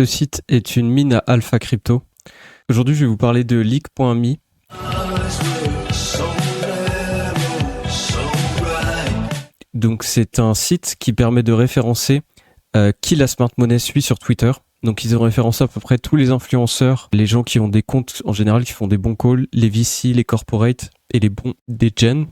Ce site est une mine à Alpha Crypto. Aujourd'hui, je vais vous parler de Leak.me. Donc, c'est un site qui permet de référencer qui la smart money suit sur Twitter. Donc, ils ont référencé à peu près tous les influenceurs, les gens qui ont des comptes en général, qui font des bons calls, les VC, les corporates et les bons des gens.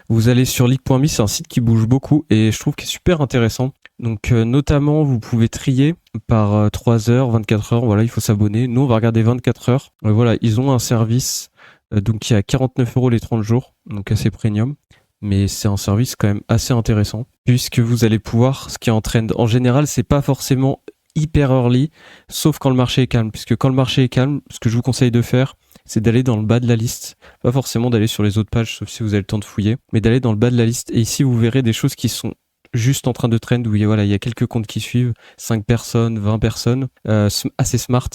Vous allez sur Leak.me, c'est un site qui bouge beaucoup et je trouve qu'il est super intéressant. Donc notamment, vous pouvez trier par 3 heures, 24 heures, voilà, il faut s'abonner. Nous, on va regarder 24 heures. Voilà, ils ont un service donc qui est à 49 € les 30 jours, donc assez premium. Mais c'est un service quand même assez intéressant puisque vous allez pouvoir, ce qui est en trend, en général, c'est pas forcément hyper early, sauf quand le marché est calme. Puisque quand le marché est calme, ce que je vous conseille de faire, c'est d'aller dans le bas de la liste. Pas forcément d'aller sur les autres pages, sauf si vous avez le temps de fouiller, mais d'aller dans le bas de la liste. Et ici, vous verrez des choses qui sont juste en train de trend, où il y a quelques comptes qui suivent, 5 personnes, 20 personnes, assez smart.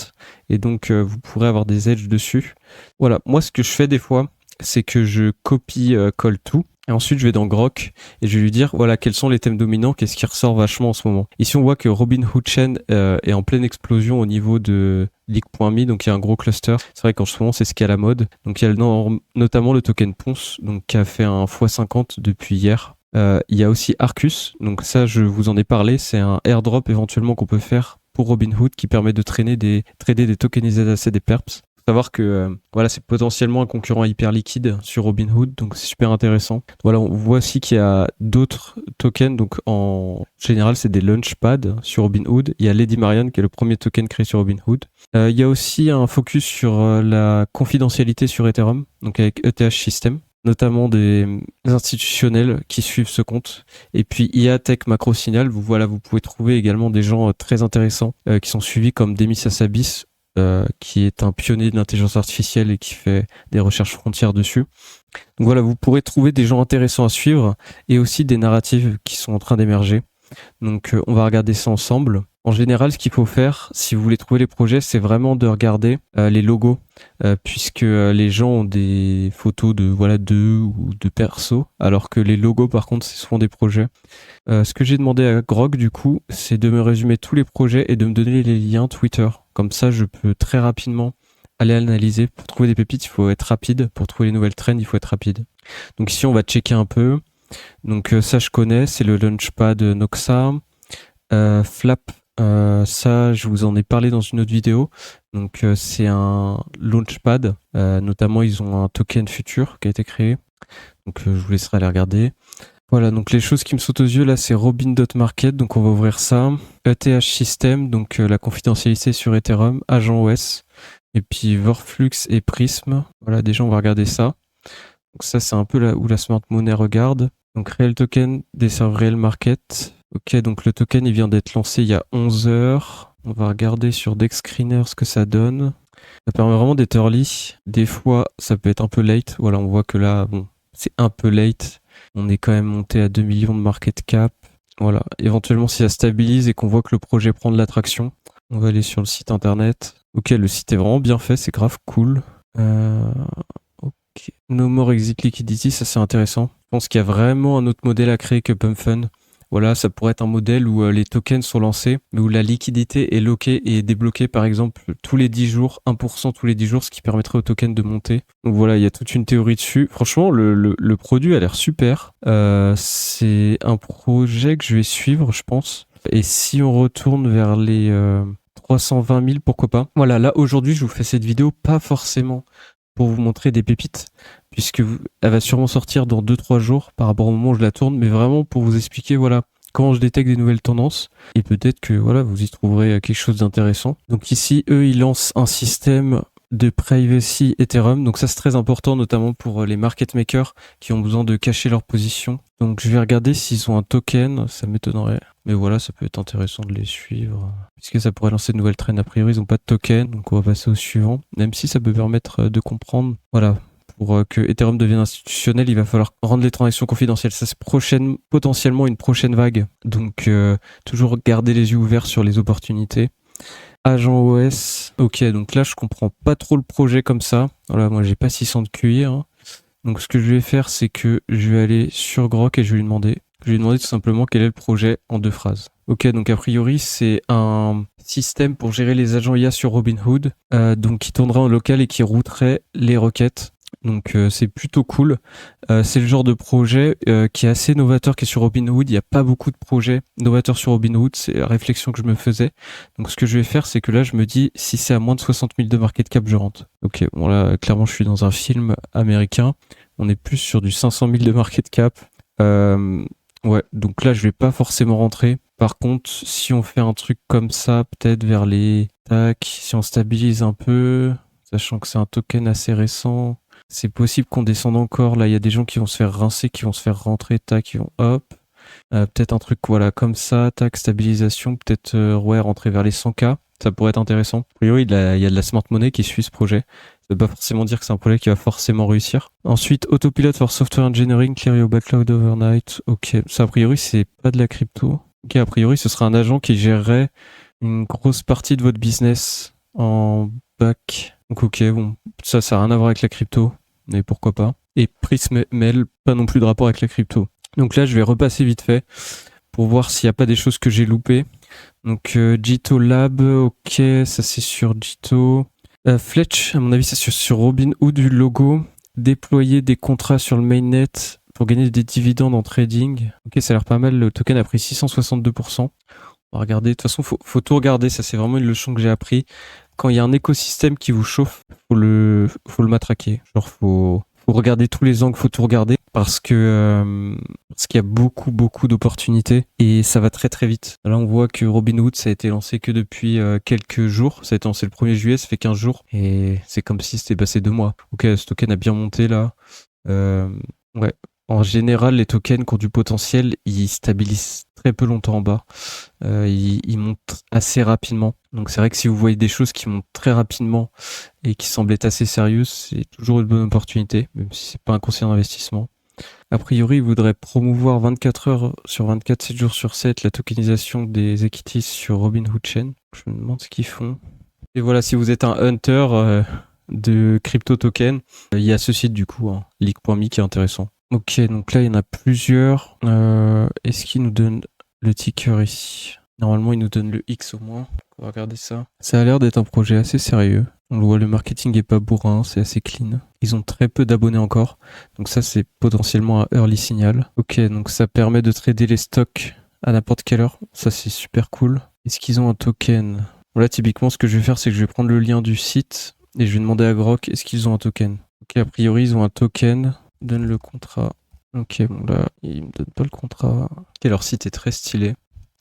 Et donc, vous pourrez avoir des edges dessus. Voilà, moi, ce que je fais des fois, c'est que je copie colle tout. Et ensuite, je vais dans Grok et je vais lui dire, voilà, quels sont les thèmes dominants, qu'est-ce qui ressort vachement en ce moment. Ici, on voit que Robinhood Chain est en pleine explosion au niveau de Leak.me, donc il y a un gros cluster. C'est vrai qu'en ce moment, c'est ce qui est à la mode. Donc, il y a notamment le token Ponce, donc qui a fait un x50 depuis hier. Il y a aussi Arcus, donc ça, je vous en ai parlé, c'est un airdrop éventuellement qu'on peut faire pour Robinhood qui permet de trader des tokenisés assez des perps. Savoir que voilà, c'est potentiellement un concurrent hyper liquide sur Robinhood, donc c'est super intéressant. Voilà, on voit aussi qu'il y a d'autres tokens, donc en général c'est des launchpads sur Robinhood. Il y a Lady Marianne qui est le premier token créé sur Robinhood. Il y a aussi un focus sur la confidentialité sur Ethereum, donc avec ETH System, notamment des institutionnels qui suivent ce compte. Et puis IA Tech Macro Signal, vous pouvez trouver également des gens très intéressants qui sont suivis comme Demis Hassabis, qui est un pionnier de l'intelligence artificielle et qui fait des recherches frontières dessus. Donc voilà, vous pourrez trouver des gens intéressants à suivre et aussi des narratives qui sont en train d'émerger. Donc on va regarder ça ensemble. En général, ce qu'il faut faire, si vous voulez trouver les projets, c'est vraiment de regarder les logos, puisque les gens ont des photos d'eux ou de perso, alors que les logos, par contre, c'est souvent des projets. Ce que j'ai demandé à Grok, du coup, c'est de me résumer tous les projets et de me donner les liens Twitter. Comme ça, je peux très rapidement aller analyser. Pour trouver des pépites, il faut être rapide. Pour trouver les nouvelles trends, il faut être rapide. Donc ici, on va checker un peu. Donc ça, je connais, c'est le Launchpad Noxa. Flap, ça, je vous en ai parlé dans une autre vidéo. Donc c'est un Launchpad. Notamment, ils ont un token futur qui a été créé. Donc je vous laisserai aller regarder. Voilà, donc les choses qui me sautent aux yeux là, c'est Robin.market, donc on va ouvrir ça. ETH System, donc la confidentialité sur Ethereum, Agent OS, et puis Vorflux et Prism. Voilà, déjà on va regarder ça. Donc ça, c'est un peu là où la smart money regarde. Donc Real Token des serveurs Real Market. Ok, donc le token il vient d'être lancé il y a 11 heures. On va regarder sur DexScreener ce que ça donne. Ça permet vraiment d'être early. Des fois, ça peut être un peu late. Voilà, on voit que là, bon, c'est un peu late. On est quand même monté à 2 millions de market cap. Voilà. Éventuellement, si ça stabilise et qu'on voit que le projet prend de l'attraction, on va aller sur le site internet. Ok, le site est vraiment bien fait, c'est grave cool. Ok. No More Exit Liquidity, ça c'est intéressant. Je pense qu'il y a vraiment un autre modèle à créer que PumpFun. Voilà, ça pourrait être un modèle où les tokens sont lancés, mais où la liquidité est lockée et débloquée, par exemple, tous les 10 jours, 1% tous les 10 jours, ce qui permettrait au token de monter. Donc voilà, il y a toute une théorie dessus. Franchement, le produit a l'air super. C'est un projet que je vais suivre, je pense. Et si on retourne vers les 320 000, pourquoi pas. Voilà, là, aujourd'hui, je vous fais cette vidéo pas forcément pour vous montrer des pépites, puisque elle va sûrement sortir dans 2-3 jours par rapport au moment où je la tourne, mais vraiment pour vous expliquer voilà comment je détecte des nouvelles tendances et peut-être que voilà vous y trouverez quelque chose d'intéressant. Donc ici, eux, ils lancent un système de privacy Ethereum, donc ça c'est très important notamment pour les market makers qui ont besoin de cacher leur position. Donc je vais regarder s'ils ont un token, ça m'étonnerait, mais voilà, ça peut être intéressant de les suivre puisque ça pourrait lancer de nouvelles trends. A priori, ils n'ont pas de token, donc on va passer au suivant, même si ça peut permettre de comprendre. Voilà, pour que Ethereum devienne institutionnel, il va falloir rendre les transactions confidentielles. Ça, c'est potentiellement une prochaine vague. Donc, toujours garder les yeux ouverts sur les opportunités. Agent OS. Ok, donc là, je comprends pas trop le projet comme ça. Voilà, moi, j'ai pas 600 de QI. Hein. Donc, ce que je vais faire, c'est que je vais aller sur Grok et je vais lui demander Je lui ai demandé tout simplement quel est le projet en 2 phrases. Ok, donc a priori, c'est un système pour gérer les agents IA sur Robinhood, donc qui tournerait en local et qui routerait les requêtes. Donc c'est plutôt cool. C'est le genre de projet qui est assez novateur, qui est sur Robinhood. Il n'y a pas beaucoup de projets novateurs sur Robinhood, c'est la réflexion que je me faisais. Donc ce que je vais faire, c'est que là je me dis, si c'est à moins de 60 000 de market cap, je rentre. Ok, bon là clairement je suis dans un film américain. On est plus sur du 500 000 de market cap. Ouais, donc là je vais pas forcément rentrer. Par contre, si on fait un truc comme ça, peut-être vers les... Tac, si on stabilise un peu, sachant que c'est un token assez récent... C'est possible qu'on descende encore. Là, il y a des gens qui vont se faire rincer, qui vont se faire rentrer, tac, qui vont hop. Peut-être un truc, voilà, comme ça, tac, stabilisation. Peut-être, ouais, rentrer vers les 100K. Ça pourrait être intéressant. A priori, il y a de la smart money qui suit ce projet. Ça veut pas forcément dire que c'est un projet qui va forcément réussir. Ensuite, Autopilot for Software Engineering, clear your backlog overnight. Ok, ça, a priori, c'est pas de la crypto. Ok, a priori, ce sera un agent qui gérerait une grosse partie de votre business en back. Donc ok, bon, ça n'a rien à voir avec la crypto, mais pourquoi pas. Et Prismel, pas non plus de rapport avec la crypto. Donc là, je vais repasser vite fait pour voir s'il n'y a pas des choses que j'ai loupées. Donc Jito Lab, ok, ça c'est sur Jito. Fletch, à mon avis, c'est sur Robinhood, du logo. Déployer des contrats sur le mainnet pour gagner des dividendes en trading. Ok, ça a l'air pas mal, le token a pris 662%. On va regarder, de toute façon, faut tout regarder, ça c'est vraiment une leçon que j'ai appris. Quand il y a un écosystème qui vous chauffe, faut le matraquer. Genre, faut regarder tous les angles, faut tout regarder parce qu'il y a beaucoup d'opportunités et ça va très très vite. Là, on voit que Robinhood, ça a été lancé que depuis quelques jours. Ça a été lancé le 1er juillet, ça fait 15 jours et c'est comme si c'était passé 2 mois. Ok, ce token a bien monté là. Ouais. En général, les tokens qui ont du potentiel, ils stabilisent très peu longtemps en bas. Ils montent assez rapidement. Donc c'est vrai que si vous voyez des choses qui montent très rapidement et qui semblent être assez sérieuses, c'est toujours une bonne opportunité, même si c'est pas un conseil d'investissement. A priori, ils voudraient promouvoir 24 heures sur 24, 7 jours sur 7 la tokenisation des equities sur Robinhood Chain. Je me demande ce qu'ils font. Et voilà, si vous êtes un hunter de crypto token, il y a ce site du coup, hein, leak.me, qui est intéressant. Ok, donc là, il y en a plusieurs. Est-ce qu'il nous donne le ticker ici? Normalement, il nous donne le X au moins. On va regarder ça. Ça a l'air d'être un projet assez sérieux. On le voit, le marketing est pas bourrin, c'est assez clean. Ils ont très peu d'abonnés encore. Donc ça, c'est potentiellement un early signal. Ok, donc ça permet de trader les stocks à n'importe quelle heure. Ça, c'est super cool. Est-ce qu'ils ont un token? Bon, là, typiquement, ce que je vais faire, c'est que je vais prendre le lien du site et je vais demander à Grok, est-ce qu'ils ont un token? Ok, a priori, ils ont un token. Donne le contrat. Ok, bon là, il me donne pas le contrat. Ok, leur site est très stylé.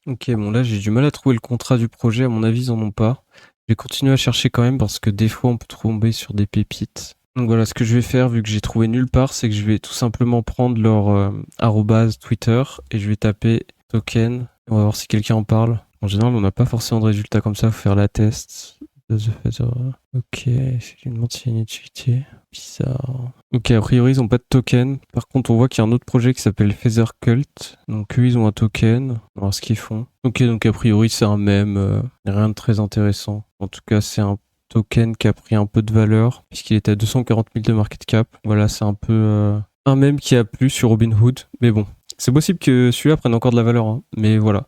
Ok, bon là, j'ai du mal à trouver le contrat du projet. À mon avis, ils en ont pas. Je vais continuer à chercher quand même parce que des fois, on peut tomber sur des pépites. Donc voilà, ce que je vais faire, vu que j'ai trouvé nulle part, c'est que je vais tout simplement prendre leur arrobase Twitter et je vais taper token. On va voir si quelqu'un en parle. En général, on n'a pas forcément de résultats comme ça. Faut faire la test. Ok, c'est une ancienne utilité. Bizarre. Ok, a priori, ils ont pas de token. Par contre, on voit qu'il y a un autre projet qui s'appelle Feather Cult. Donc, eux, ils ont un token. On va voir ce qu'ils font. Ok, donc a priori, c'est un mème. Rien de très intéressant. En tout cas, c'est un token qui a pris un peu de valeur, puisqu'il était à 240 000 de market cap. Voilà, c'est un peu un mème qui a plu sur Robinhood. Mais bon, c'est possible que celui-là prenne encore de la valeur, hein. Mais voilà.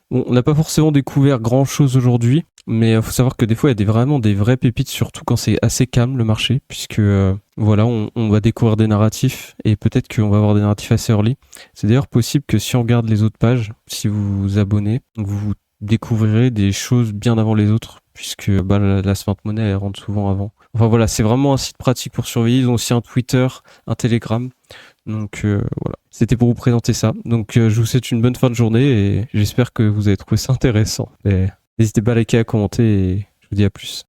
Bon, on n'a pas forcément découvert grand-chose aujourd'hui, mais il faut savoir que des fois, il y a vraiment des vraies pépites, surtout quand c'est assez calme le marché, puisque voilà, on va découvrir des narratifs, et peut-être qu'on va avoir des narratifs assez early. C'est d'ailleurs possible que si on regarde les autres pages, si vous vous abonnez, vous découvrirez des choses bien avant les autres, puisque bah, la smart money, elle rentre souvent avant. Enfin voilà, c'est vraiment un site pratique pour surveiller. Ils ont aussi un Twitter, un Telegram. Donc voilà, c'était pour vous présenter ça. Donc je vous souhaite une bonne fin de journée et j'espère que vous avez trouvé ça intéressant. Et n'hésitez pas à liker, à commenter et je vous dis à plus.